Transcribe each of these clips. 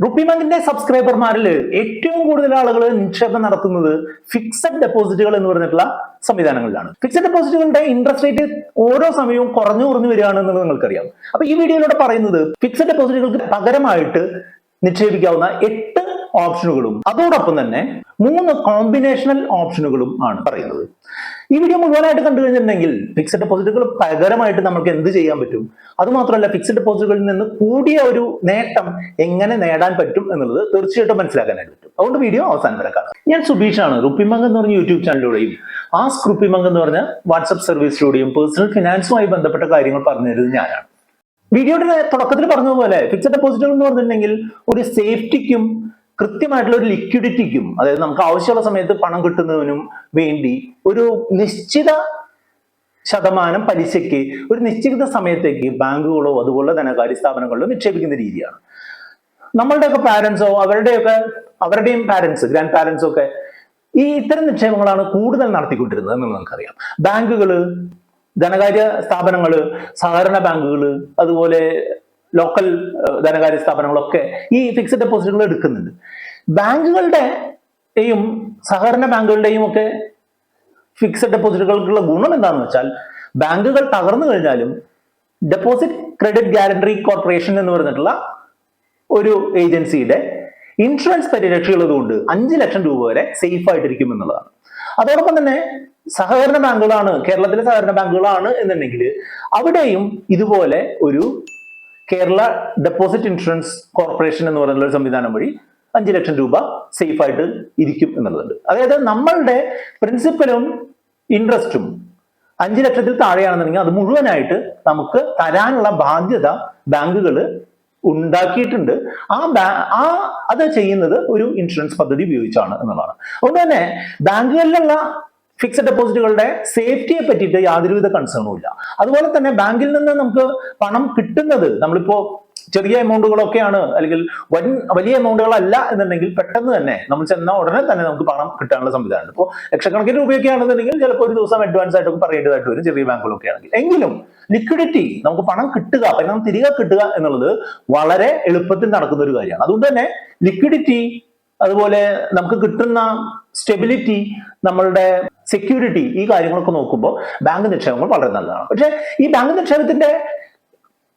Rupee ബാങ്കിന്റെ സബ്സ്ക്രൈബർമാരിൽ ഏറ്റവും കൂടുതൽ ആളുകൾ നിക്ഷേപം നടത്തുന്നത് ഫിക്സഡ് ഡെപ്പോസിറ്റുകൾ എന്ന് പറഞ്ഞിട്ടുള്ള സംവിധാനങ്ങളിലാണ്. ഫിക്സഡ് ഡെപ്പോസിറ്റുകളുടെ ഇൻട്രസ്റ്റ് റേറ്റ് ഓരോ സമയവും കുറഞ്ഞു വരികയാണ് എന്നുള്ളത് നിങ്ങൾക്കറിയാം. അപ്പൊ ഈ വീഡിയോയിലൂടെ പറയുന്നത് ഫിക്സഡ് ഡെപ്പോസിറ്റുകൾക്ക് പകരമായിട്ട് നിക്ഷേപിക്കാവുന്ന 8 ഓപ്ഷനുകളും അതോടൊപ്പം തന്നെ 3 കോമ്പിനേഷണൽ ഓപ്ഷനുകളും ആണ് പറയുന്നത്. ഈ വീഡിയോ മുഴുവനായിട്ട് കണ്ടു കഴിഞ്ഞിട്ടുണ്ടെങ്കിൽ ഫിക്സഡ് ഡെപ്പോസിറ്റുകൾ പകരമായിട്ട് നമുക്ക് എന്ത് ചെയ്യാൻ പറ്റും, അതുമാത്രമല്ല ഫിക്സഡ് ഡെപ്പോസിറ്റുകളിൽ നിന്ന് കൂടിയ ഒരു നേട്ടം എങ്ങനെ നേടാൻ പറ്റും എന്നുള്ളത് തീർച്ചയായിട്ടും മനസ്സിലാക്കാനായിട്ട് പറ്റും. അതുകൊണ്ട് വീഡിയോ അവസാനം വരെ കാണാം. ഞാൻ സുബീഷാണ്. റുപ്പി ബാങ്ക് എന്ന് പറഞ്ഞ യൂട്യൂബ് ചാനലിലൂടെയും ആസ്ക് റുപ്പി ബാങ്ക് എന്ന് പറഞ്ഞ വാട്സ്ആപ്പ് സർവീസിലൂടെയും പേഴ്സണൽ ഫിനാൻസുമായി ബന്ധപ്പെട്ട കാര്യങ്ങൾ പറഞ്ഞു തരുന്നത് ഞാനാണ്. വീഡിയോയുടെ തുടക്കത്തിൽ പറഞ്ഞതുപോലെ ഫിക്സഡ് ഡെപ്പോസിറ്റുകൾ എന്ന് പറഞ്ഞിട്ടുണ്ടെങ്കിൽ ഒരു സേഫ്റ്റിക്കും കൃത്യമായിട്ടുള്ള ഒരു ലിക്വിഡിറ്റിക്കും, അതായത് നമുക്ക് ആവശ്യമുള്ള സമയത്ത് പണം കിട്ടുന്നതിനും വേണ്ടി ഒരു നിശ്ചിത ശതമാനം പലിശയ്ക്ക് ഒരു നിശ്ചിത സമയത്തേക്ക് ബാങ്കുകളോ അതുപോലെ ധനകാര്യ സ്ഥാപനങ്ങളിലോ നിക്ഷേപിക്കുന്ന രീതിയാണ്. നമ്മളുടെയൊക്കെ പാരന്റ്സോ അവരുടെയും പാരന്റ്സ്, ഗ്രാൻഡ് പാരന്റ്സോ ഒക്കെ ഈ ഇത്തരം നിക്ഷേപങ്ങളാണ് കൂടുതൽ നടത്തിക്കൊണ്ടിരുന്നത് എന്ന് നമുക്കറിയാം. ബാങ്കുകള്, ധനകാര്യ സ്ഥാപനങ്ങള്, സഹകരണ ബാങ്കുകള്, അതുപോലെ ലോക്കൽ ധനകാര്യ സ്ഥാപനങ്ങളൊക്കെ ഈ ഫിക്സഡ് ഡെപ്പോസിറ്റുകൾ എടുക്കുന്നുണ്ട്. ബാങ്കുകളുടെയും സഹകരണ ബാങ്കുകളുടെയും ഒക്കെ ഫിക്സഡ് ഡെപ്പോസിറ്റുകൾക്കുള്ള ഗുണം എന്താണെന്ന് വെച്ചാൽ, ബാങ്കുകൾ തകർന്നു കഴിഞ്ഞാലും ഡെപ്പോസിറ്റ് ക്രെഡിറ്റ് ഗ്യാരണ്ടി കോർപ്പറേഷൻ എന്ന് പറഞ്ഞിട്ടുള്ള ഒരു ഏജൻസിയുടെ ഇൻഷുറൻസ് പരിരക്ഷയുള്ളതുകൊണ്ട് 5 ലക്ഷം രൂപ വരെ സേഫ് ആയിട്ടിരിക്കും എന്നുള്ളതാണ്. അതോടൊപ്പം തന്നെ സഹകരണ ബാങ്കുകളാണ്, കേരളത്തിലെ സഹകരണ ബാങ്കുകളാണ് എന്നുണ്ടെങ്കിൽ അവിടെയും ഇതുപോലെ ഒരു കേരള ഡെപ്പോസിറ്റ് ഇൻഷുറൻസ് കോർപ്പറേഷൻ എന്ന് പറയുന്ന ഒരു സംവിധാനം വഴി 5 ലക്ഷം രൂപ സേഫ് ആയിട്ട് ഇരിക്കും എന്നുള്ളതുണ്ട്. അതായത് നമ്മളുടെ പ്രിൻസിപ്പലും ഇൻട്രസ്റ്റും 5 ലക്ഷത്തിൽ താഴെയാണെന്നുണ്ടെങ്കിൽ അത് മുഴുവനായിട്ട് നമുക്ക് തരാനുള്ള ബാധ്യത ബാങ്കുകൾ ഉണ്ടാക്കിയിട്ടുണ്ട്. അത് ചെയ്യുന്നത് ഒരു ഇൻഷുറൻസ് പദ്ധതി ഉപയോഗിച്ചാണ് എന്നുള്ളതാണ്. അതുകൊണ്ട് തന്നെ ബാങ്കുകളിലുള്ള ഫിക്സഡ് ഡെപ്പോസിറ്റുകളുടെ സേഫ്റ്റിയെ പറ്റിയിട്ട് യാതൊരുവിധ കൺസേണും ഇല്ല. അതുപോലെ തന്നെ ബാങ്കിൽ നിന്ന് നമുക്ക് പണം കിട്ടുന്നത്, നമ്മളിപ്പോ ചെറിയ എമൗണ്ടുകളൊക്കെയാണ് അല്ലെങ്കിൽ വലിയ എമൗണ്ടുകളല്ല എന്നുണ്ടെങ്കിൽ പെട്ടെന്ന് തന്നെ നമ്മൾ ചെന്ന ഉടനെ തന്നെ നമുക്ക് പണം കിട്ടാനുള്ള സംവിധാനം. ഇപ്പോൾ ലക്ഷക്കണക്കിന് രൂപയൊക്കെ ആണെന്നുണ്ടെങ്കിൽ ചിലപ്പോൾ ഒരു ദിവസം അഡ്വാൻസ് ആയിട്ടൊക്കെ പറയേണ്ടതായിട്ട് വരും, ചെറിയ ബാങ്കുകളൊക്കെ ആണെങ്കിൽ. എങ്കിലും ലിക്വിഡിറ്റി, നമുക്ക് പണം കിട്ടുക, പണം തിരികെ കിട്ടുക എന്നുള്ളത് വളരെ എളുപ്പത്തിൽ നടക്കുന്ന ഒരു കാര്യമാണ്. അതുകൊണ്ട് തന്നെ ലിക്വിഡിറ്റി, അതുപോലെ നമുക്ക് കിട്ടുന്ന സ്റ്റെബിലിറ്റി, നമ്മളുടെ സെക്യൂരിറ്റി, ഈ കാര്യങ്ങളൊക്കെ നോക്കുമ്പോൾ ബാങ്ക് നിക്ഷേപങ്ങൾ വളരെ നല്ലതാണ്. പക്ഷെ ഈ ബാങ്ക് നിക്ഷേപത്തിന്റെ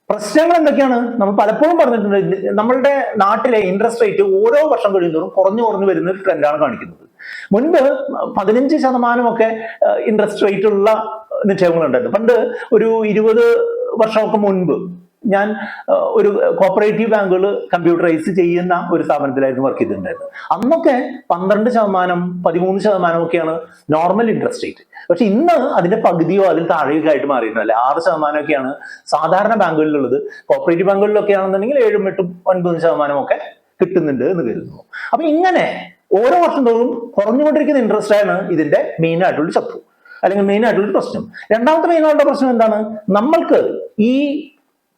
പ്രശ്നങ്ങൾ എന്തൊക്കെയാണ്? നമ്മൾ പലപ്പോഴും പറഞ്ഞിട്ടുണ്ട്, നമ്മളുടെ നാട്ടിലെ ഇൻട്രസ്റ്റ് റേറ്റ് ഓരോ വർഷം കഴിയുന്നതോറും കുറഞ്ഞു വരുന്ന ഒരു ട്രെൻഡാണ് കാണിക്കുന്നത്. മുൻപ് 15% ഒക്കെ ഇൻട്രസ്റ്റ് റേറ്റ് ഉള്ള നിക്ഷേപങ്ങൾ ഉണ്ടായിരുന്നു. പണ്ട് ഒരു 20 വർഷമൊക്കെ മുൻപ് ഞാൻ ഒരു കോപ്പറേറ്റീവ് ബാങ്കുകൾ കമ്പ്യൂട്ടറൈസ് ചെയ്യുന്ന ഒരു സ്ഥാപനത്തിലായിരുന്നു വർക്ക് ചെയ്തിട്ടുണ്ടായിരുന്നത്. അന്നൊക്കെ 12%, 13% ഒക്കെയാണ് നോർമൽ ഇൻട്രസ്റ്റ് റേറ്റ്. പക്ഷെ ഇന്ന് അതിന്റെ പകുതിയോ അതിൽ താഴെയൊക്കെ ആയിട്ട് മാറിയിട്ടില്ല. 6% ഒക്കെയാണ് സാധാരണ ബാങ്കുകളിലുള്ളത്. കോപ്പറേറ്റീവ് ബാങ്കുകളിലൊക്കെ ആണെന്നുണ്ടെങ്കിൽ 7, 8, 9% ഒക്കെ കിട്ടുന്നുണ്ട് എന്ന് കരുതുന്നു. അപ്പൊ ഇങ്ങനെ ഓരോ വർഷം തോറും കുറഞ്ഞുകൊണ്ടിരിക്കുന്ന ഇൻട്രസ്റ്റ് ആണ് ഇതിന്റെ മെയിൻ ആയിട്ടുള്ള ശത്രു, അല്ലെങ്കിൽ മെയിൻ ആയിട്ടുള്ള പ്രശ്നം. രണ്ടാമത്തെ മെയിൻ ആയിട്ടുള്ള പ്രശ്നം എന്താണ്? നമ്മൾക്ക് ഈ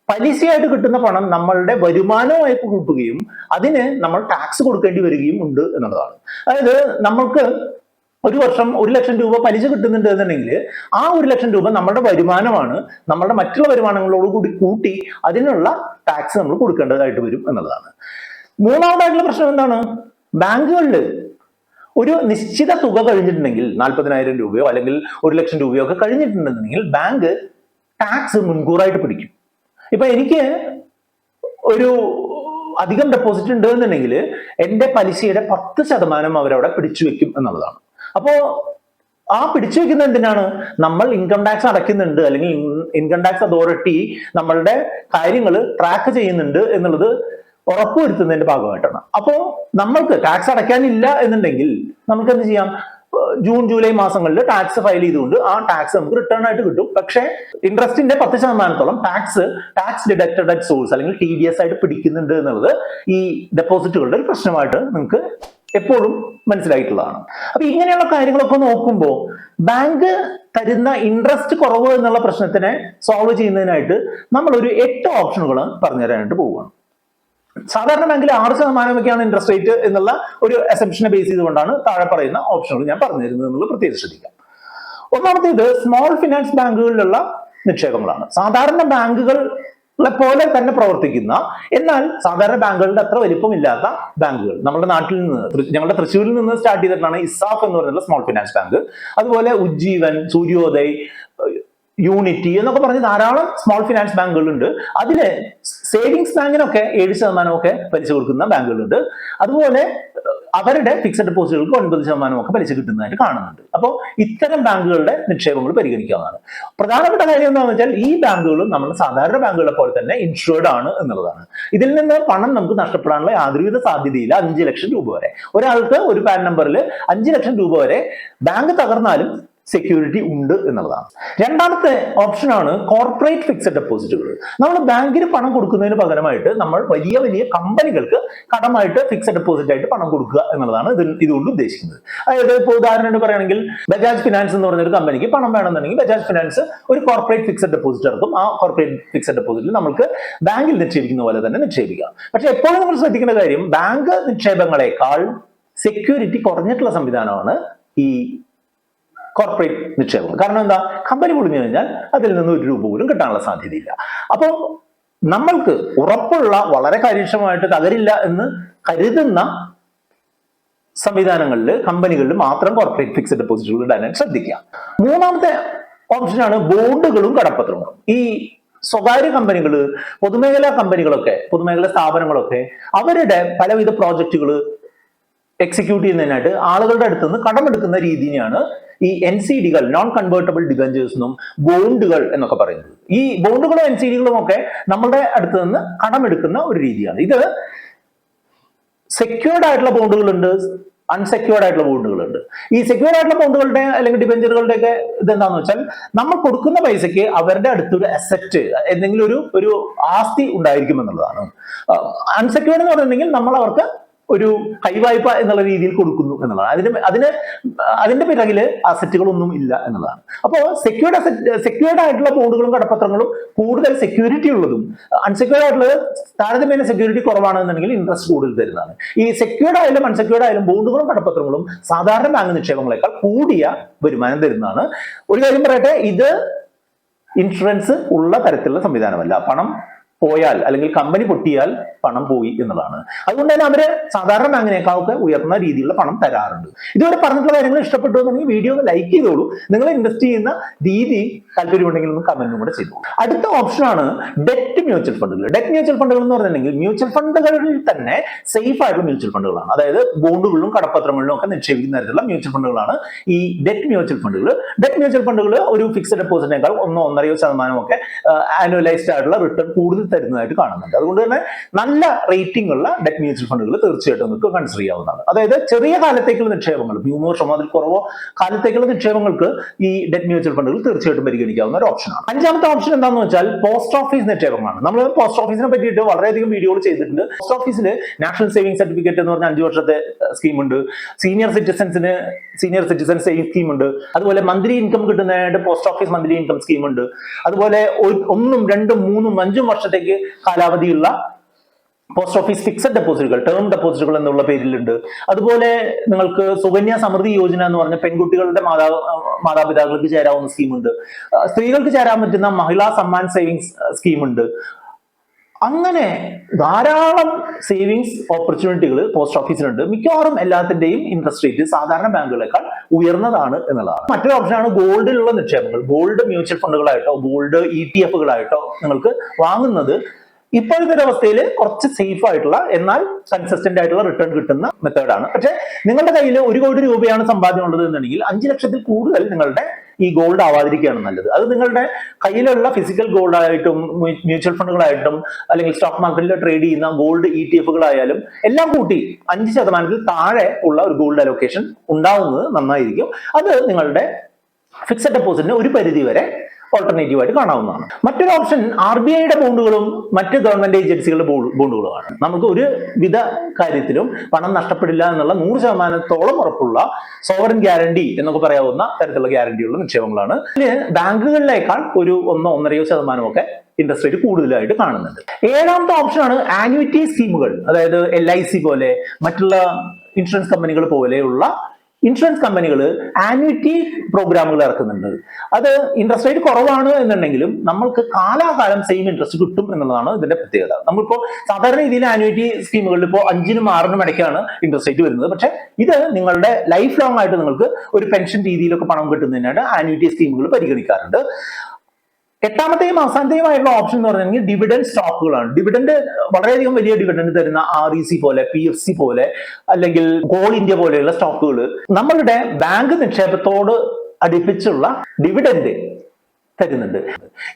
പലിശയായിട്ട് കിട്ടുന്ന പണം നമ്മളുടെ വരുമാനമായി കൂട്ടുകയും അതിന് നമ്മൾ ടാക്സ് കൊടുക്കേണ്ടി വരികയും ഉണ്ട് എന്നുള്ളതാണ്. അതായത് നമ്മൾക്ക് ഒരു വർഷം 1 ലക്ഷം രൂപ പലിശ കിട്ടുന്നുണ്ട് എന്നുണ്ടെങ്കിൽ ആ 1 ലക്ഷം രൂപ നമ്മുടെ വരുമാനമാണ്. നമ്മളുടെ മറ്റുള്ള വരുമാനങ്ങളോട് കൂടി കൂട്ടി അതിനുള്ള ടാക്സ് നമ്മൾ കൊടുക്കേണ്ടതായിട്ട് വരും എന്നുള്ളതാണ്. മൂന്നാമതായിട്ടുള്ള പ്രശ്നം എന്താണ്? ബാങ്കുകളിൽ ഒരു നിശ്ചിത തുക കഴിഞ്ഞിട്ടുണ്ടെങ്കിൽ, 40,000 രൂപയോ അല്ലെങ്കിൽ 1 ലക്ഷം രൂപയോ ഒക്കെ കഴിഞ്ഞിട്ടുണ്ടെന്നുണ്ടെങ്കിൽ ബാങ്ക് ടാക്സ് മുൻകൂറായിട്ട് പിടിക്കും. ഇപ്പൊ എനിക്ക് ഒരു അധികം ഡെപ്പോസിറ്റ് ഉണ്ട് എന്നുണ്ടെങ്കിൽ എന്റെ പലിശയുടെ 10% അവരവിടെ പിടിച്ചു വെക്കും എന്നുള്ളതാണ്. അപ്പോ ആ പിടിച്ചു വെക്കുന്ന എന്തിനാണ്? നമ്മൾ ഇൻകം ടാക്സ് അടയ്ക്കുന്നുണ്ട്, അല്ലെങ്കിൽ ഇൻകം ടാക്സ് അതോറിറ്റി നമ്മളുടെ കാര്യങ്ങൾ ട്രാക്ക് ചെയ്യുന്നുണ്ട് എന്നുള്ളത് ഉറപ്പുവരുത്തുന്നതിന്റെ ഭാഗമായിട്ടാണ്. അപ്പോ നമ്മൾക്ക് ടാക്സ് അടയ്ക്കാനില്ല എന്നുണ്ടെങ്കിൽ നമുക്ക് എന്ത് ചെയ്യാം? ജൂൺ, ജൂലൈ മാസങ്ങളിൽ ടാക്സ് ഫയൽ ചെയ്തുകൊണ്ട് ആ ടാക്സ് നമുക്ക് റിട്ടേൺ ആയിട്ട് കിട്ടും. പക്ഷേ ഇൻട്രസ്റ്റിന്റെ 10%-ഓളം ടാക്സ് ഡിഡക്റ്റഡ് അറ്റ് സോഴ്സ് അല്ലെങ്കിൽ TDS ആയിട്ട് പിടിക്കുന്നുണ്ട് എന്നുള്ളത് ഈ ഡെപ്പോസിറ്റുകളുടെ ഒരു പ്രശ്നമായിട്ട് നിങ്ങൾക്ക് എപ്പോഴും മനസ്സിലായിട്ടുള്ളതാണ്. അപ്പൊ ഇങ്ങനെയുള്ള കാര്യങ്ങളൊക്കെ നോക്കുമ്പോൾ ബാങ്ക് തരുന്ന ഇൻട്രസ്റ്റ് കുറവ് എന്നുള്ള പ്രശ്നത്തിനെ സോൾവ് ചെയ്യുന്നതിനായിട്ട് നമ്മൾ ഒരു 8 ഓപ്ഷനുകൾ പറഞ്ഞു തരാനായിട്ട് പോവുകയാണ്. സാധാരണ ബാങ്കിൽ 6% ഒക്കെയാണ് ഇൻട്രസ്റ്റ് റേറ്റ് എന്നുള്ള ഒരു അസംപ്ഷനെ ബേസ് ചെയ്തുകൊണ്ടാണ് താഴെ പറയുന്ന ഓപ്ഷനുകൾ ഞാൻ പറഞ്ഞു തരുന്നത് എന്നുള്ളത് പ്രത്യേകം ശ്രദ്ധിക്കാം. ഒന്നാമത്തേത് സ്മോൾ ഫിനാൻസ് ബാങ്കുകളിലുള്ള നിക്ഷേപങ്ങളാണ്. സാധാരണ ബാങ്കുകൾ പോലെ തന്നെ പ്രവർത്തിക്കുന്ന, എന്നാൽ സാധാരണ ബാങ്കുകളുടെ അത്ര വലിപ്പമില്ലാത്ത ബാങ്കുകൾ. നമ്മുടെ നാട്ടിൽ നിന്ന്, ഞങ്ങളുടെ തൃശ്ശൂരിൽ നിന്ന് സ്റ്റാർട്ട് ചെയ്തിട്ടാണ് ഇസാഫ് എന്ന് പറയുന്ന സ്മോൾ ഫിനാൻസ് ബാങ്ക്. അതുപോലെ ഉജ്ജീവൻ, സൂര്യോദയ്, യൂണിറ്റി എന്നൊക്കെ പറഞ്ഞ് ധാരാളം സ്മോൾ ഫിനാൻസ് ബാങ്കുകളുണ്ട്. അതില് സേവിങ്സ് ബാങ്കിനൊക്കെ 7% പലിശ കൊടുക്കുന്ന ബാങ്കുകളുണ്ട്. അതുപോലെ അവരുടെ ഫിക്സഡ് ഡെപ്പോസിറ്റുകൾക്ക് 9% പലിശ കിട്ടുന്നതായിട്ട് കാണുന്നുണ്ട്. അപ്പോൾ ഇത്തരം ബാങ്കുകളുടെ നിക്ഷേപങ്ങൾ പരിഗണിക്കാവുന്നതാണ്. പ്രധാനപ്പെട്ട കാര്യം എന്താണെന്ന് വെച്ചാൽ ഈ ബാങ്കുകളും നമ്മുടെ സാധാരണ ബാങ്കുകളെ പോലെ തന്നെ ഇൻഷുർഡ് ആണ് എന്നുള്ളതാണ്. ഇതിൽ നിന്ന് പണം നമുക്ക് നഷ്ടപ്പെടാനുള്ള യാതൊരുവിധ സാധ്യതയില്ല. 5 ലക്ഷം രൂപ വരെ ഒരാൾക്ക് ഒരു പാൻ നമ്പറിൽ 5 ലക്ഷം രൂപ വരെ ബാങ്ക് തകർന്നാലും സെക്യൂരിറ്റി ഉണ്ട് എന്നുള്ളതാണ്. രണ്ടാമത്തെ ഓപ്ഷനാണ് കോർപ്പറേറ്റ് ഫിക്സഡ് ഡെപ്പോസിറ്റുകൾ. നമ്മൾ ബാങ്കിന് പണം കൊടുക്കുന്നതിന് പകരമായിട്ട് നമ്മൾ വലിയ വലിയ കമ്പനികൾക്ക് കടമായിട്ട് ഫിക്സഡ് ഡെപ്പോസിറ്റ് ആയിട്ട് പണം കൊടുക്കുക എന്നുള്ളതാണ് ഇതുകൊണ്ട് ഉദ്ദേശിക്കുന്നത്. അതായത് ഇപ്പോൾ ഉദാഹരണമായിട്ട് പറയുകയാണെങ്കിൽ ബജാജ് ഫിനാൻസ് എന്ന് പറഞ്ഞൊരു കമ്പനിക്ക് പണം വേണമെന്നുണ്ടെങ്കിൽ ബജാജ് ഫിനാൻസ് ഒരു കോർപ്പറേറ്റ് ഫിക്സഡ് ഡെപ്പോസിറ്റ് ഇറക്കും. ആ കോർപ്പറേറ്റ് ഫിക്സഡ് ഡെപ്പോസിറ്റിൽ നമുക്ക് ബാങ്കിൽ നിക്ഷേപിക്കുന്ന പോലെ തന്നെ നിക്ഷേപിക്കാം. പക്ഷെ എപ്പോഴും നമ്മൾ ശ്രദ്ധിക്കേണ്ട കാര്യം, ബാങ്ക് നിക്ഷേപങ്ങളെക്കാൾ സെക്യൂരിറ്റി കുറഞ്ഞിട്ടുള്ള സംവിധാനമാണ് ഈ കോർപ്പറേറ്റ് നിക്ഷേപങ്ങൾ. കാരണം എന്താ, കമ്പനി പൊളിഞ്ഞു കഴിഞ്ഞാൽ അതിൽ നിന്ന് 1 രൂപ പോലും കിട്ടാനുള്ള സാധ്യതയില്ല. അപ്പോൾ നമ്മൾക്ക് ഉറപ്പുള്ള, വളരെ കാര്യക്ഷമമായിട്ട് തകരില്ല എന്ന് കരുതുന്ന സംവിധാനങ്ങളിൽ, കമ്പനികളിൽ മാത്രം കോർപ്പറേറ്റ് ഫിക്സഡ് ഡെപ്പോസിറ്റുകൾ ഇടാനായിട്ട് ശ്രദ്ധിക്കുക. മൂന്നാമത്തെ ഓപ്ഷനാണ് ബോണ്ടുകളും കടപ്പത്രങ്ങളും. ഈ സ്വകാര്യ കമ്പനികൾ, പൊതുമേഖലാ കമ്പനികളൊക്കെ, പൊതുമേഖലാ സ്ഥാപനങ്ങളൊക്കെ അവരുടെ പലവിധ പ്രോജക്റ്റുകൾ എക്സിക്യൂട്ട് ചെയ്യുന്നതിനായിട്ട് ആളുകളുടെ അടുത്ത് നിന്ന് കടമെടുക്കുന്ന രീതിയാണ് ഈ NCDകൾ, നോൺ കൺവേർട്ടബിൾ ഡിബഞ്ചേഴ്സ് എന്നും ബോണ്ടുകൾ എന്നൊക്കെ പറയുന്നത്. ഈ ബോണ്ടുകളും NCDകളും ഒക്കെ നമ്മുടെ അടുത്ത് നിന്ന് കടമെടുക്കുന്ന ഒരു രീതിയാണ്. ഇത് സെക്യൂർഡ് ആയിട്ടുള്ള ബോണ്ടുകളുണ്ട്, അൺസെക്യൂർഡ് ആയിട്ടുള്ള ബോണ്ടുകളുണ്ട്. ഈ സെക്യൂർഡ് ആയിട്ടുള്ള ബോണ്ടുകളുടെ അല്ലെങ്കിൽ ഡിബഞ്ചറുകളുടെ ഒക്കെ ഇതെന്താന്ന് വെച്ചാൽ, നമ്മൾ കൊടുക്കുന്ന പൈസയ്ക്ക് അവരുടെ അടുത്തൊരു അസറ്റ്, എന്തെങ്കിലും ഒരു ആസ്തി ഉണ്ടായിരിക്കും എന്നുള്ളതാണ്. അൺസെക്യൂർഡ് എന്ന് പറഞ്ഞിട്ടുണ്ടെങ്കിൽ നമ്മൾ അവർക്ക് ഒരു കൈവായ്പ എന്നുള്ള രീതിയിൽ കൊടുക്കുന്നു എന്നുള്ളതാണ്. അതിന്റെ പിറകില് അസറ്റുകളൊന്നും ഇല്ല എന്നുള്ളതാണ്. അപ്പോൾ സെക്യൂർഡ് ആയിട്ടുള്ള ബോണ്ടുകളും കടപ്പത്രങ്ങളും കൂടുതൽ സെക്യൂരിറ്റി ഉള്ളതും, അൺസെക്യൂർഡ് ആയിട്ടുള്ളത് താരതമ്യേന സെക്യൂരിറ്റി കുറവാണെന്നുണ്ടെങ്കിൽ ഇൻട്രസ്റ്റ് കൂടുതൽ തരുന്നതാണ്. ഈ സെക്യൂർഡ് ആയാലും അൺസെക്യൂർഡ് ആയാലും ബോണ്ടുകളും കടപ്പത്രങ്ങളും സാധാരണ ബാങ്ക് നിക്ഷേപങ്ങളെക്കാൾ കൂടിയ വരുമാനം തരുന്നതാണ്. ഒരു കാര്യം പറയട്ടെ, ഇത് ഇൻഷുറൻസ് ഉള്ള തരത്തിലുള്ള സംവിധാനമല്ല. പണം പോയാൽ അല്ലെങ്കിൽ കമ്പനി പൊട്ടിയാൽ പണം പോയി എന്നുള്ളതാണ്. അതുകൊണ്ട് തന്നെ അവര് സാധാരണ ബാങ്കിനേക്കാളൊക്കെ ഉയർന്ന രീതിയിലുള്ള പണം തരാറുണ്ട്. ഇതുവരെ പറഞ്ഞിട്ടുള്ള കാര്യങ്ങൾ ഇഷ്ടപ്പെട്ടു എന്നുണ്ടെങ്കിൽ വീഡിയോ ഒന്ന് ലൈക്ക് ചെയ്തോളൂ. നിങ്ങൾ ഇൻവെസ്റ്റ് ചെയ്യുന്ന രീതി താല്പര്യമുണ്ടെങ്കിൽ ഒന്ന് കമന്റും കൂടെ ചെയ്തു. അടുത്ത ഓപ്ഷനാണ് ഡെറ്റ് മ്യൂച്വൽ ഫണ്ടുകൾ. ഡെറ്റ് മ്യൂച്വൽ ഫണ്ടുകൾ എന്ന് പറഞ്ഞിട്ടുണ്ടെങ്കിൽ മ്യൂച്വൽ ഫണ്ടുകളിൽ തന്നെ സേഫ് ആയിട്ടുള്ള മ്യൂച്വൽ ഫണ്ടുകളാണ്. അതായത് ബോണ്ടുകളിലും കടപ്പത്രങ്ങളിലും ഒക്കെ നിക്ഷേപിക്കുന്ന തരത്തിലുള്ള മ്യൂച്വൽ ഫണ്ടുകളാണ് ഈ ഡെറ്റ് മ്യൂച്വൽ ഫണ്ടുകൾ. ഡെറ്റ് മ്യൂച്വൽ ഫണ്ടുകൾ ഒരു ഫിക്സഡ് ഡെപ്പോസിറ്റിനേക്കാൾ 1-1.5% ഒക്കെ ആനുവലൈസ്ഡ് ആയിട്ടുള്ള റിട്ടേൺ കൂടുതൽ തരുന്നതായിട്ട് കാണുന്നുണ്ട്. അതുകൊണ്ട് തന്നെ നല്ല റേറ്റിംഗ് ഉള്ള ഡെറ്റ് മ്യൂച്വൽ ഫണ്ടുകൾ തീർച്ചയായിട്ടും നിങ്ങൾക്ക് കൺസിഡർ ചെയ്യാവുന്നതാണ്. അതായത് ചെറിയ കാലത്തേക്കുള്ള നിക്ഷേപങ്ങൾ, 3 വർഷമോ അതിൽ കുറവോ കാലത്തേക്കുള്ള നിക്ഷേപങ്ങൾക്ക് ഈ ഡെറ്റ് മ്യൂച്വൽ ഫണ്ടുകൾ തീർച്ചയായിട്ടും പരിഗണിക്കാവുന്ന ഒരു ഓപ്ഷനാണ്. അഞ്ചാമത്തെ ഓപ്ഷൻ എന്താണെന്ന് വെച്ചാൽ പോസ്റ്റ് ഓഫീസ് നിക്ഷേപങ്ങളാണ്. നമ്മൾ പോസ്റ്റ് ഓഫീസിനെ പറ്റിയിട്ട് വളരെയധികം വീഡിയോകൾ ചെയ്തിട്ടുണ്ട്. പോസ്റ്റ് ഓഫീസിൽ നാഷണൽ സേവിംഗ് സർട്ടിഫിക്കറ്റ് എന്ന് പറഞ്ഞ 5 വർഷത്തെ സ്കീം ഉണ്ട്. സീനിയർ സിറ്റിസൺ സേവിംഗ് സ്കീം ഉണ്ട്. അതുപോലെ മന്ത്ലി ഇൻകം കിട്ടുന്നതിനായിട്ട് post office monthly income scheme ഉണ്ട്. അതുപോലെ 1, 2, 3, 5 വർഷത്തേക്ക് കാലാവധിയുള്ള പോസ്റ്റ് ഓഫീസ് ഫിക്സഡ് ഡെപ്പോസിറ്റുകൾ, ടേം ഡെപ്പോസിറ്റുകൾ എന്നുള്ള പേരിലുണ്ട്. അതുപോലെ നിങ്ങൾക്ക് സുകന്യ സമൃദ്ധി യോജന എന്ന് പറഞ്ഞ പെൺകുട്ടികളുടെ മാതാപിതാക്കൾക്ക് ചേരാവുന്ന സ്കീമുണ്ട്. സ്ത്രീകൾക്ക് ചേരാൻ പറ്റുന്ന മഹിളാ സമ്മാൻ സേവിങ്സ് സ്കീമുണ്ട്. അങ്ങനെ ധാരാളം സേവിങ്സ് ഓപ്പർച്യൂണിറ്റികൾ പോസ്റ്റ് ഓഫീസിലുണ്ട്. മിക്കവാറും എല്ലാത്തിന്റെയും ഇൻട്രസ്റ്റ് റേറ്റ് സാധാരണ ബാങ്കുകളെക്കാൾ ഉയർന്നതാണ് എന്നുള്ളതാണ്. മറ്റൊരു ഓപ്ഷനാണ് ഗോൾഡിലുള്ള നിക്ഷേപങ്ങൾ. ഗോൾഡ് മ്യൂച്വൽ ഫണ്ടുകളായിട്ടോ ഗോൾഡ് ETF നിങ്ങൾക്ക് വാങ്ങുന്നത് ഇപ്പോഴത്തെ ഒരു അവസ്ഥയിൽ കുറച്ച് സേഫ് ആയിട്ടുള്ള എന്നാൽ കൺസിസ്റ്റന്റ് ആയിട്ടുള്ള റിട്ടേൺ കിട്ടുന്ന മെത്തേഡാണ്. പക്ഷെ നിങ്ങളുടെ കയ്യിൽ 1 കോടി രൂപയാണ് സമ്പാദ്യം ഉള്ളത് എന്നുണ്ടെങ്കിൽ 5 ലക്ഷത്തിൽ കൂടുതൽ നിങ്ങളുടെ ഈ ഗോൾഡ് ആവാതിരിക്കുകയാണ് നല്ലത്. അത് നിങ്ങളുടെ കയ്യിലുള്ള ഫിസിക്കൽ ഗോൾഡ് ആയിട്ടും മ്യൂച്വൽ ഫണ്ടുകളായിട്ടും അല്ലെങ്കിൽ സ്റ്റോക്ക് മാർക്കറ്റിൽ ട്രേഡ് ചെയ്യുന്ന ഗോൾഡ് ETF എല്ലാം കൂട്ടി 5% താഴെ ഉള്ള ഒരു ഗോൾഡ് അലോക്കേഷൻ ഉണ്ടാവുന്നത് നന്നായിരിക്കും. അത് നിങ്ങളുടെ ഫിക്സഡ് ഡെപ്പോസിറ്റിന് ഒരു പരിധി വരെ ഓൾട്ടർനേറ്റീവ് ആയിട്ട് കാണാവുന്നതാണ്. മറ്റൊരു ഓപ്ഷൻ RBIയുടെ ബോണ്ടുകളും മറ്റ് ഗവൺമെന്റ് ഏജൻസികളുടെ ബോണ്ടുകളുമാണ്. നമുക്ക് ഒരു വിധ കാര്യത്തിലും പണം നഷ്ടപ്പെടില്ല എന്നുള്ള 100% ഉറപ്പുള്ള സോവറിൻ ഗ്യാരണ്ടി എന്നൊക്കെ പറയാവുന്ന തരത്തിലുള്ള ഗ്യാരണ്ടിയുള്ള നിക്ഷേപങ്ങളാണ്. ഇതിന് ബാങ്കുകളിലേക്കാൾ ഒരു 1-1.5% ഒക്കെ ഇൻട്രസ്റ്റ് റേറ്റ് കൂടുതലായിട്ട് കാണുന്നുണ്ട്. ഏഴാമത്തെ ഓപ്ഷനാണ് ആന്യൂറ്റി സ്കീമുകൾ. അതായത് LIC പോലെ മറ്റുള്ള ഇൻഷുറൻസ് കമ്പനികൾ പോലെയുള്ള ഇൻഷുറൻസ് കമ്പനികൾ ആന്വിറ്റി പ്രോഗ്രാമുകൾ ഇറക്കുന്നുണ്ട്. അത് ഇൻട്രസ്റ്റ് റേറ്റ് കുറവാണ് എന്നുണ്ടെങ്കിലും നമ്മൾക്ക് കാലാകാലം സെയിം ഇൻട്രസ്റ്റ് കിട്ടും എന്നുള്ളതാണ് ഇതിന്റെ പ്രത്യേകത. നമ്മളിപ്പോ സാധാരണ രീതിയിൽ ആന്വിറ്റി സ്കീമുകളിൽ ഇപ്പോൾ 5-നും 6-നും ഇടയ്ക്കാണ് ഇൻട്രസ്റ്റ് റേറ്റ് വരുന്നത്. പക്ഷെ ഇത് നിങ്ങളുടെ ലൈഫ് ലോങ് ആയിട്ട് നിങ്ങൾക്ക് ഒരു പെൻഷൻ രീതിയിലൊക്കെ പണം കിട്ടുന്നതിനായിട്ട് ആന്വിറ്റി സ്കീമുകൾ പരിഗണിക്കാറുണ്ട്. എട്ടാമത്തെയും അവസാനത്തെയുമായിട്ടുള്ള ഓപ്ഷൻ എന്ന് പറഞ്ഞാൽ ഡിവിഡൻഡ് സ്റ്റോക്കുകളാണ്. ഡിവിഡൻഡ് വളരെയധികം വലിയ ഡിവിഡൻഡ് തരുന്ന REC പോലെ, PFC പോലെ, അല്ലെങ്കിൽ കോൾ ഇന്ത്യ പോലെയുള്ള സ്റ്റോക്കുകൾ നമ്മളുടെ ബാങ്ക് നിക്ഷേപത്തോട് അടുപ്പിച്ചുള്ള ഡിവിഡൻഡ് തരുന്നുണ്ട്.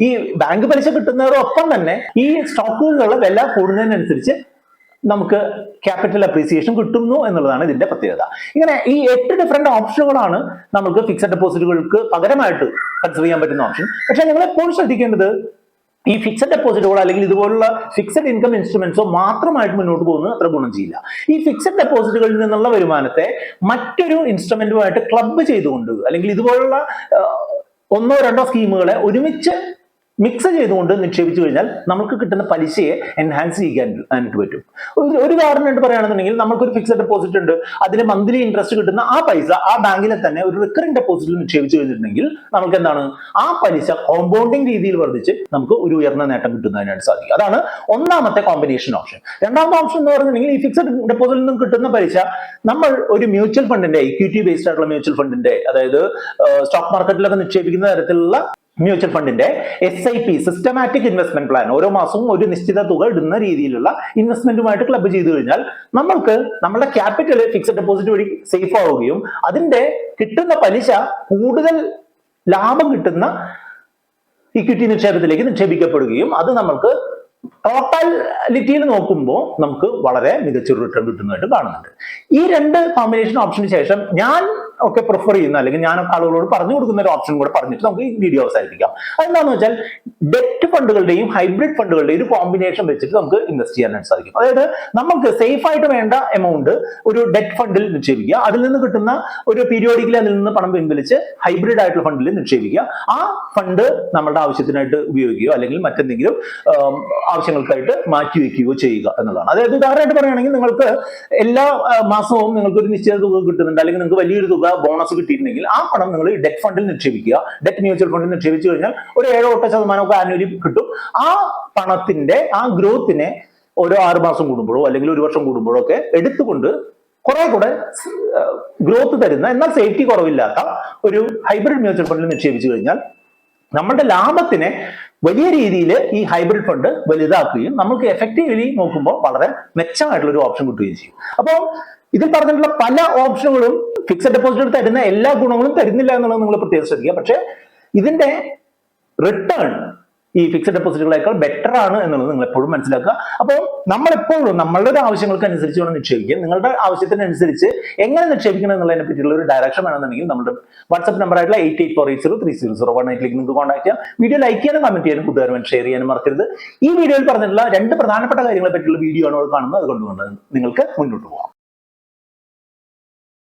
ഈ ബാങ്ക് പലിശ കിട്ടുന്നതോടൊപ്പം തന്നെ ഈ സ്റ്റോക്കുകളിലുള്ള വില കൂടുന്നതിനനുസരിച്ച് നമുക്ക് ക്യാപിറ്റൽ അപ്രീസിയേഷൻ കിട്ടുന്നു എന്നുള്ളതാണ് ഇതിന്റെ പ്രത്യേകത. ഇങ്ങനെ ഈ 8 ഡിഫറെന്റ് ഓപ്ഷനുകളാണ് നമുക്ക് ഫിക്സഡ് ഡെപ്പോസിറ്റുകൾക്ക് പകരമായിട്ട് കൺസിഡർ ചെയ്യാൻ പറ്റുന്ന ഓപ്ഷൻ. പക്ഷെ നിങ്ങൾ എപ്പോഴും ശ്രദ്ധിക്കേണ്ടത് ഈ ഫിക്സഡ് ഡെപ്പോസിറ്റുകളോ അല്ലെങ്കിൽ ഇതുപോലുള്ള ഫിക്സഡ് ഇൻകം ഇൻസ്ട്രുമെന്റ്സോ മാത്രമായിട്ട് മുന്നോട്ട് പോകുന്നത് അത്ര ഗുണം ചെയ്യില്ല. ഈ ഫിക്സഡ് ഡെപ്പോസിറ്റുകളിൽ നിന്നുള്ള വരുമാനത്തെ മറ്റൊരു ഇൻസ്ട്രുമെന്റുമായിട്ട് ക്ലബ് ചെയ്തുകൊണ്ട് അല്ലെങ്കിൽ ഇതുപോലുള്ള 1-2 സ്കീമുകളെ ഒരുമിച്ച് മിക്സ് ചെയ്തുകൊണ്ട് നിക്ഷേപിച്ചു കഴിഞ്ഞാൽ നമുക്ക് കിട്ടുന്ന പലിശയെ എൻഹാൻസ് ചെയ്യാനായിട്ട് പറ്റും. ഒരു ഉദാഹരണമായിട്ട് പറയുകയാണെന്നുണ്ടെങ്കിൽ നമുക്കൊരു ഫിക്സഡ് ഡെപ്പോസിറ്റ് ഉണ്ട്, അതിന് മന്ത്ലി ഇൻട്രസ്റ്റ് കിട്ടുന്ന ആ പൈസ ആ ബാങ്കിലെ തന്നെ ഒരു റിക്കറിംഗ് ഡെപ്പോസിറ്റിൽ നിക്ഷേപിച്ചു കഴിഞ്ഞിട്ടുണ്ടെങ്കിൽ നമുക്ക് എന്താണ് ആ പലിശ കോമ്പൗണ്ടിങ് രീതിയിൽ വർദ്ധിച്ച് നമുക്ക് ഒരു ഉയർന്ന നേട്ടം കിട്ടുന്നതിനായിട്ട് സാധിക്കും. അതാണ് ഒന്നാമത്തെ കോമ്പിനേഷൻ ഓപ്ഷൻ. രണ്ടാമത്തെ ഓപ്ഷൻ എന്ന് പറഞ്ഞിട്ടുണ്ടെങ്കിൽ ഈ ഫിക്സഡ് ഡെപ്പോസിറ്റിൽ നിന്നും കിട്ടുന്ന പലിശ നമ്മൾ ഒരു മ്യൂച്വൽ ഫണ്ടിന്റെ, ഇക്വിറ്റി ബേസ്ഡ് ആയിട്ടുള്ള മ്യൂച്വൽ ഫണ്ടിന്റെ, അതായത് സ്റ്റോക്ക് മാർക്കറ്റിലൊക്കെ നിക്ഷേപിക്കുന്ന തരത്തിലുള്ള മ്യൂച്വൽ ഫണ്ടിന്റെ SIP സിസ്റ്റമാറ്റിക് ഇൻവെസ്റ്റ്മെന്റ് പ്ലാൻ ഓരോ മാസവും ഒരു നിശ്ചിത തുക ഇടുന്ന രീതിയിലുള്ള ഇൻവെസ്റ്റ്മെന്റുമായിട്ട് ക്ലബ് ചെയ്തു കഴിഞ്ഞാൽ നമ്മൾക്ക് നമ്മുടെ ക്യാപിറ്റൽ ഫിക്സഡ് ഡെപ്പോസിറ്റ് വഴി സേഫ് ആവുകയും അതിന്റെ കിട്ടുന്ന പലിശ കൂടുതൽ ലാഭം കിട്ടുന്ന ഇക്വിറ്റി നിക്ഷേപത്തിലേക്ക് നിക്ഷേപിക്കപ്പെടുകയും അത് നമ്മൾക്ക് ടോട്ടാലിറ്റിയിൽ നോക്കുമ്പോൾ നമുക്ക് വളരെ മികച്ചൊരു റിട്ടേൺ കിട്ടുന്നതായിട്ട് കാണുന്നുണ്ട്. ഈ 2 കോമ്പിനേഷൻ ഓപ്ഷന് ശേഷം ഞാൻ ഒക്കെ പ്രിഫർ ചെയ്യുന്ന അല്ലെങ്കിൽ ഞാനൊക്കെ ആളുകളോട് പറഞ്ഞു കൊടുക്കുന്ന ഒരു ഓപ്ഷൻ കൂടെ പറഞ്ഞിട്ട് നമുക്ക് ഈ വീഡിയോ അവസാനിപ്പിക്കാം. അതെന്താണെന്ന് വെച്ചാൽ ഡെറ്റ് ഫണ്ടുകളുടെയും ഹൈബ്രിഡ് ഫണ്ടുകളുടെയും ഒരു കോമ്പിനേഷൻ വെച്ചിട്ട് നമുക്ക് ഇൻവെസ്റ്റ് ചെയ്യാനായിട്ട് സാധിക്കും. അതായത് നമുക്ക് സേഫ് ആയിട്ട് വേണ്ട എമൗണ്ട് ഒരു ഡെറ്റ് ഫണ്ടിൽ നിക്ഷേപിക്കുക, അതിൽ നിന്ന് കിട്ടുന്ന ഒരു പീരിയോഡിക്കലി അതിൽ നിന്ന് പണം പിൻവലിച്ച് ഹൈബ്രിഡ് ആയിട്ടുള്ള ഫണ്ടിൽ നിക്ഷേപിക്കുക. ആ ഫണ്ട് നമ്മുടെ ആവശ്യത്തിനായിട്ട് ഉപയോഗിക്കുകയോ അല്ലെങ്കിൽ മറ്റെന്തെങ്കിലും ആവശ്യങ്ങൾക്കായിട്ട് മാറ്റിവെക്കുകയോ ചെയ്യുക എന്നുള്ളതാണ്. അതായത് ഉദാഹരണമായിട്ട് പറയുകയാണെങ്കിൽ നിങ്ങൾക്ക് എല്ലാ മാസവും നിങ്ങൾക്ക് ഒരു നിശ്ചിത തുക കിട്ടുന്നുണ്ട്, അല്ലെങ്കിൽ നിങ്ങൾക്ക് വലിയൊരു തുക ബോണസ് കിട്ടിയിട്ടുണ്ടെങ്കിൽ ആ പണം നിങ്ങൾ ഡെറ്റ് ഫണ്ടിൽ നിക്ഷേപിക്കുക. ഡെറ്റ് മ്യൂച്വൽ ഫണ്ടിൽ നിക്ഷേപിച്ചു കഴിഞ്ഞാൽ ഒരു 7-8% ആനുവലി കിട്ടും. ആ പണത്തിന്റെ ആ ഗ്രോത്തിനെ ഓരോ 6 മാസം കൂടുമ്പോഴോ അല്ലെങ്കിൽ 1 വർഷം കൂടുമ്പോഴോ ഒക്കെ എടുത്തുകൊണ്ട് കുറെ കൂടെ ഗ്രോത്ത് തരുന്ന എന്നാൽ സേഫ്റ്റി കുറവില്ലാത്ത ഒരു ഹൈബ്രിഡ് മ്യൂച്വൽ ഫണ്ടിൽ നിക്ഷേപിച്ചു കഴിഞ്ഞാൽ നമ്മുടെ ലാഭത്തിനെ വലിയ രീതിയിൽ ഈ ഹൈബ്രിഡ് ഫണ്ട് വലുതാക്കുകയും നമുക്ക് എഫക്റ്റീവ്ലി നോക്കുമ്പോൾ വളരെ മെച്ചമായിട്ടുള്ള ഒരു ഓപ്ഷൻ കിട്ടുകയും ചെയ്യും. അപ്പോൾ ഇതിൽ പറഞ്ഞിട്ടുള്ള പല ഓപ്ഷനുകളും ഫിക്സഡ് ഡെപ്പോസിറ്റ് തരുന്ന എല്ലാ ഗുണങ്ങളും തരുന്നില്ല എന്നുള്ളത് നിങ്ങൾ പ്രത്യേകം ശ്രദ്ധിക്കുക. പക്ഷെ ഇതിന്റെ റിട്ടേൺ ഈ ഫിക്സഡ് ഡെപ്പോസിറ്റുകളേക്കാൾ ബെറ്റർ ആണ് എന്നുള്ളത് നിങ്ങൾ എപ്പോഴും മനസ്സിലാക്കുക. അപ്പോൾ നമ്മളെപ്പോഴും നമ്മളുടെ ആവശ്യങ്ങൾക്ക് അനുസരിച്ച് വേണം നിക്ഷേപിക്കുക. നിങ്ങളുടെ ആവശ്യത്തിനനുസരിച്ച് എങ്ങനെ നിക്ഷേപിക്കണം എന്നുള്ളതിനെ പറ്റിയുള്ള ഒരു ഡയറക്ഷൻ വേണമെന്നുണ്ടെങ്കിൽ നമ്മുടെ വാട്സ്ആപ്പ് നമ്പർ ആയിട്ടുള്ള 8848030018 നിങ്ങൾക്ക് കോൺടാക്ട് ചെയ്യാം. വീഡിയോ ലൈക്ക് ചെയ്യാനും കമന്റ് ചെയ്യാനും കൂട്ടുകാരുമായി ഷെയർ ചെയ്യാനും മറക്കരുത്. ഈ വീഡിയോയിൽ പറഞ്ഞിട്ടുള്ള 2 പ്രധാനപ്പെട്ട കാര്യങ്ങളെ പറ്റിയുള്ള വീഡിയോ ആണ് കാണുന്നത്, അതുകൊണ്ട് നിങ്ങൾക്ക് മുന്നോട്ട് പോകാം.